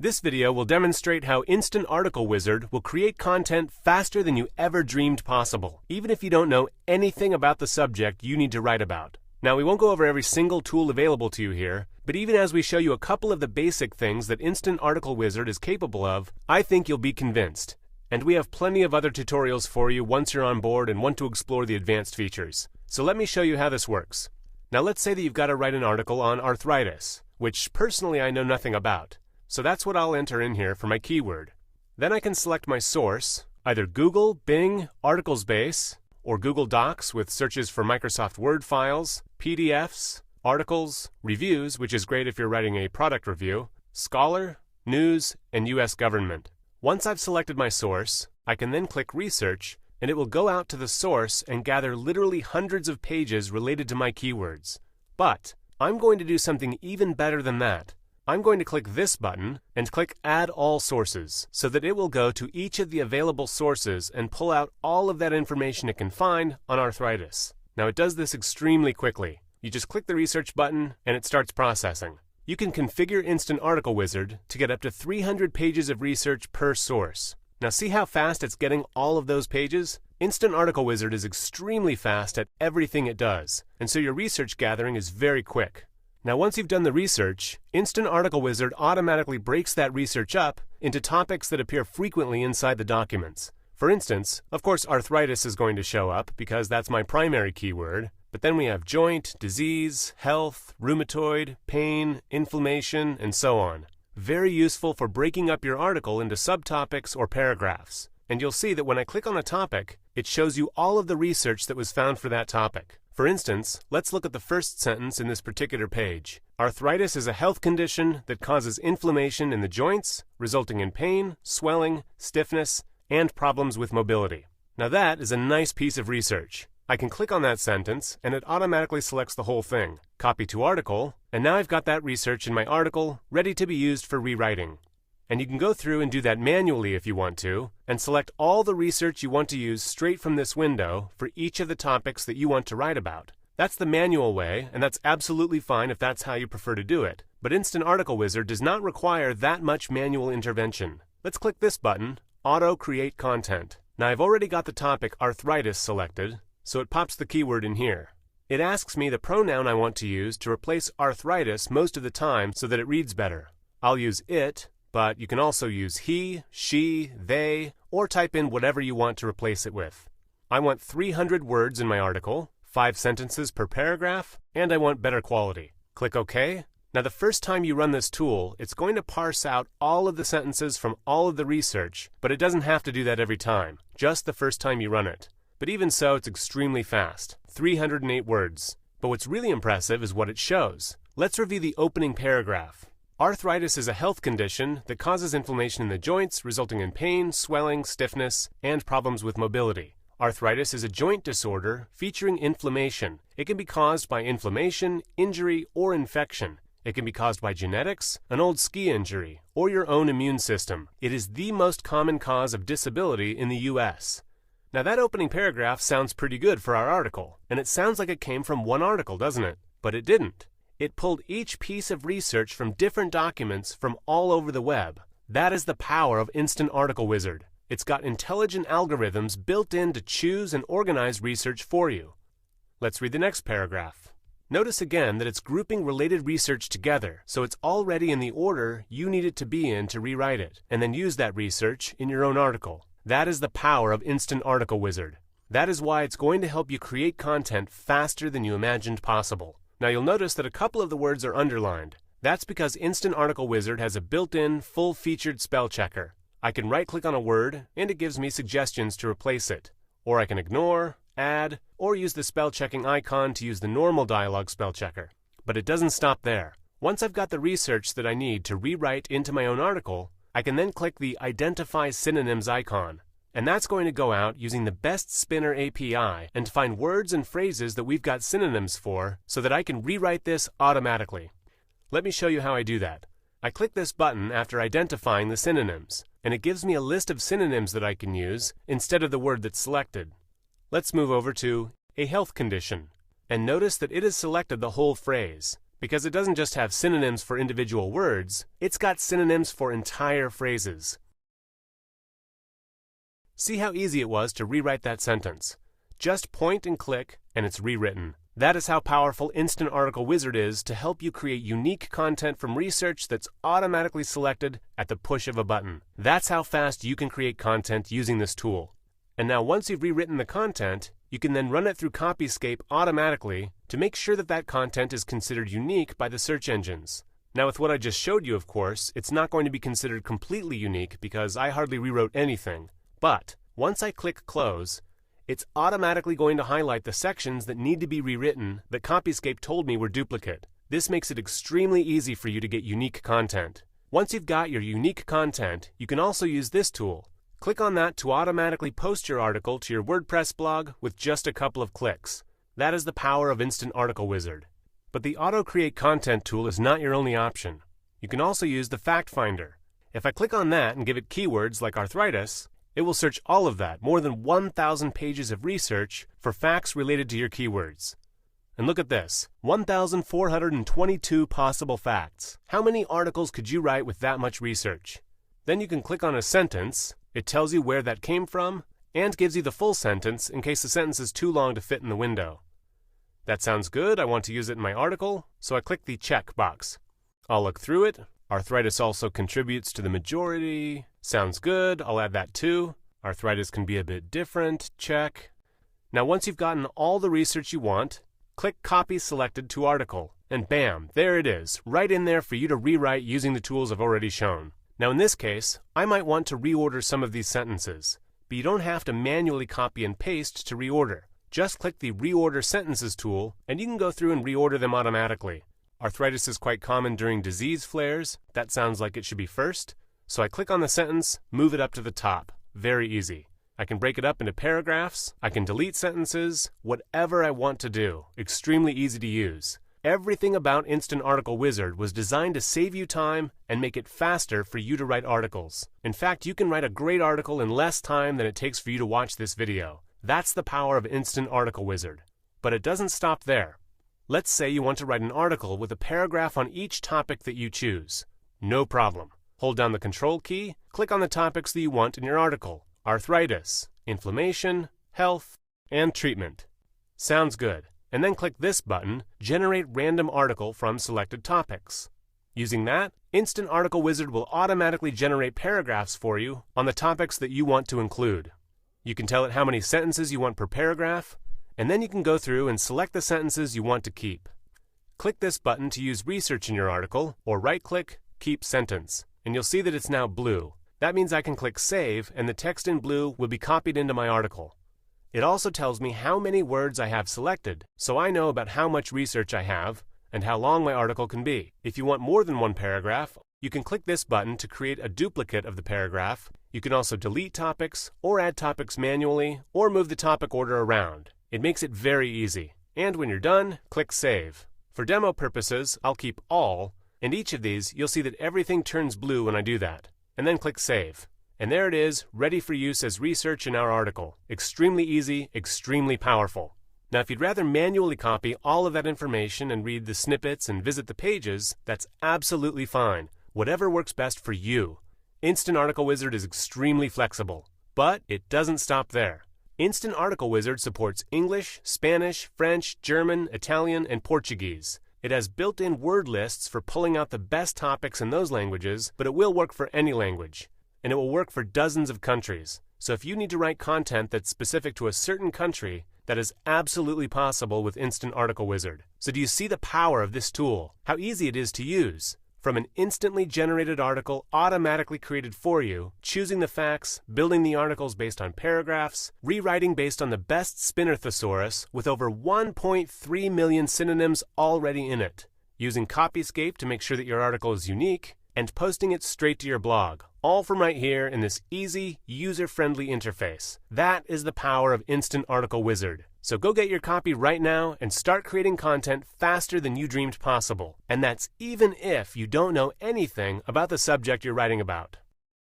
This video will demonstrate how Instant Article Wizard will create content faster than you ever dreamed possible, even if you don't know anything about the subject you need to write about. Now, we won't go over every single tool available to you here, but even as we show you a couple of the basic things that Instant Article Wizard is capable of, I think you'll be convinced. And we have plenty of other tutorials for you once you're on board and want to explore the advanced features. So let me show you how this works. Now let's say that you've got to write an article on arthritis, which personally I know nothing about. So that's what I'll enter in here for my keyword. Then I can select my source, either Google, Bing, ArticlesBase, or Google Docs with searches for Microsoft Word files, PDFs, articles, reviews, which is great if you're writing a product review, Scholar, News, and US Government. Once I've selected my source, I can then click Research, and it will go out to the source and gather literally hundreds of pages related to my keywords. But I'm going to do something even better than that. I'm going to click this button and click Add All Sources so that it will go to each of the available sources and pull out all of that information it can find on arthritis. Now it does this extremely quickly. You just click the research button and it starts processing. You can configure Instant Article Wizard to get up to 300 pages of research per source. Now see how fast it's getting all of those pages? Instant Article Wizard is extremely fast at everything it does, and so your research gathering is very quick. Now once you've done the research, Instant Article Wizard automatically breaks that research up into topics that appear frequently inside the documents. For instance, of course arthritis is going to show up because that's my primary keyword, but then we have joint, disease, health, rheumatoid, pain, inflammation, and so on. Very useful for breaking up your article into subtopics or paragraphs. And you'll see that when I click on a topic, it shows you all of the research that was found for that topic. For instance, let's look at the first sentence in this particular page. Arthritis is a health condition that causes inflammation in the joints, resulting in pain, swelling, stiffness, and problems with mobility. Now that is a nice piece of research. I can click on that sentence and it automatically selects the whole thing. Copy to article, and now I've got that research in my article ready to be used for rewriting. And you can go through and do that manually if you want to, and select all the research you want to use straight from this window for each of the topics that you want to write about. That's the manual way, and that's absolutely fine if that's how you prefer to do it. But Instant Article Wizard does not require that much manual intervention. Let's click this button, Auto Create Content. Now I've already got the topic arthritis selected, so it pops the keyword in here. It asks me the pronoun I want to use to replace arthritis most of the time so that it reads better. I'll use it, but you can also use he, she, they, or type in whatever you want to replace it with. I want 300 words in my article, 5 sentences per paragraph, and I want better quality. Click OK. Now the first time you run this tool, it's going to parse out all of the sentences from all of the research, but it doesn't have to do that every time, just the first time you run it. But even so, it's extremely fast, 308 words. But what's really impressive is what it shows. Let's review the opening paragraph. Arthritis is a health condition that causes inflammation in the joints, resulting in pain, swelling, stiffness, and problems with mobility. Arthritis is a joint disorder featuring inflammation. It can be caused by inflammation, injury, or infection. It can be caused by genetics, an old ski injury, or your own immune system. It is the most common cause of disability in the US. Now that opening paragraph sounds pretty good for our article, and it sounds like it came from one article, doesn't it? But it didn't. It pulled each piece of research from different documents from all over the web. That is the power of Instant Article Wizard. It's got intelligent algorithms built in to choose and organize research for you. Let's read the next paragraph. Notice again that it's grouping related research together, so it's already in the order you need it to be in to rewrite it, and then use that research in your own article. That is the power of Instant Article Wizard. That is why it's going to help you create content faster than you imagined possible. Now you'll notice that a couple of the words are underlined. That's because Instant Article Wizard has a built-in, full-featured spell checker. I can right-click on a word, and it gives me suggestions to replace it. Or I can ignore, add, or use the spell-checking icon to use the normal dialog spell checker. But it doesn't stop there. Once I've got the research that I need to rewrite into my own article, I can then click the Identify Synonyms icon. And that's going to go out using the Best Spinner API and find words and phrases that we've got synonyms for so that I can rewrite this automatically. Let me show you how I do that. I click this button after identifying the synonyms, and it gives me a list of synonyms that I can use instead of the word that's selected. Let's move over to a health condition, and notice that it has selected the whole phrase. because it doesn't just have synonyms for individual words, it's got synonyms for entire phrases. See how easy it was to rewrite that sentence. Just point and click, and it's rewritten. That is how powerful Instant Article Wizard is to help you create unique content from research that's automatically selected at the push of a button. That's how fast you can create content using this tool. And now once you've rewritten the content, you can then run it through Copyscape automatically to make sure that that content is considered unique by the search engines. Now with what I just showed you, of course, it's not going to be considered completely unique because I hardly rewrote anything. But once I click Close, it's automatically going to highlight the sections that need to be rewritten that Copyscape told me were duplicate. This makes it extremely easy for you to get unique content. Once you've got your unique content, you can also use this tool. Click on that to automatically post your article to your WordPress blog with just a couple of clicks. That is the power of Instant Article Wizard. But the Auto Create Content tool is not your only option. You can also use the Fact Finder. If I click on that and give it keywords like arthritis, it will search all of that, more than 1,000 pages of research for facts related to your keywords. And look at this, 1,422 possible facts. How many articles could you write with that much research? Then you can click on a sentence, it tells you where that came from, and gives you the full sentence in case the sentence is too long to fit in the window. That sounds good, I want to use it in my article, so I click the check box. I'll look through it. Arthritis also contributes to the majority. Sounds good, I'll add that too. Arthritis can be a bit different, check. Now once you've gotten all the research you want, click Copy Selected to Article, and bam, there it is, right in there for you to rewrite using the tools I've already shown. Now in this case, I might want to reorder some of these sentences, but you don't have to manually copy and paste to reorder. Just click the Reorder Sentences tool, and you can go through and reorder them automatically. Arthritis is quite common during disease flares. That sounds like it should be first. So I click on the sentence, move it up to the top. Very easy. I can break it up into paragraphs. I can delete sentences. Whatever I want to do. Extremely easy to use. Everything about Instant Article Wizard was designed to save you time and make it faster for you to write articles. In fact, you can write a great article in less time than it takes for you to watch this video. That's the power of Instant Article Wizard. But it doesn't stop there. Let's say you want to write an article with a paragraph on each topic that you choose. No problem. Hold down the Control key, click on the topics that you want in your article. Arthritis, inflammation, health, and treatment. Sounds good. And then click this button, Generate Random Article from Selected Topics. Using that, Instant Article Wizard will automatically generate paragraphs for you on the topics that you want to include. You can tell it how many sentences you want per paragraph, and then you can go through and select the sentences you want to keep. Click this button to use research in your article, or right-click, Keep Sentence, and you'll see that it's now blue. That means I can click Save, and the text in blue will be copied into my article. It also tells me how many words I have selected, so I know about how much research I have and how long my article can be. If you want more than one paragraph, you can click this button to create a duplicate of the paragraph. You can also delete topics, or add topics manually, or move the topic order around. It makes it very easy. And when you're done, click Save. For demo purposes, I'll keep all, and each of these you'll see that everything turns blue when I do that. And then click Save. And there it is, ready for use as research in our article. Extremely easy, extremely powerful. Now if you'd rather manually copy all of that information and read the snippets and visit the pages, that's absolutely fine. Whatever works best for you. Instant Article Wizard is extremely flexible. But it doesn't stop there. Instant Article Wizard supports English, Spanish, French, German, Italian, and Portuguese. It has built-in word lists for pulling out the best topics in those languages, but it will work for any language. And it will work for dozens of countries. So if you need to write content that's specific to a certain country, that is absolutely possible with Instant Article Wizard. So do you see the power of this tool? How easy it is to use? From an instantly generated article automatically created for you, choosing the facts, building the articles based on paragraphs, rewriting based on the best spinner thesaurus with over 1.3 million synonyms already in it, using Copyscape to make sure that your article is unique, and posting it straight to your blog, all from right here in this easy, user-friendly interface. That is the power of Instant Article Wizard. So go get your copy right now and start creating content faster than you dreamed possible. And that's even if you don't know anything about the subject you're writing about.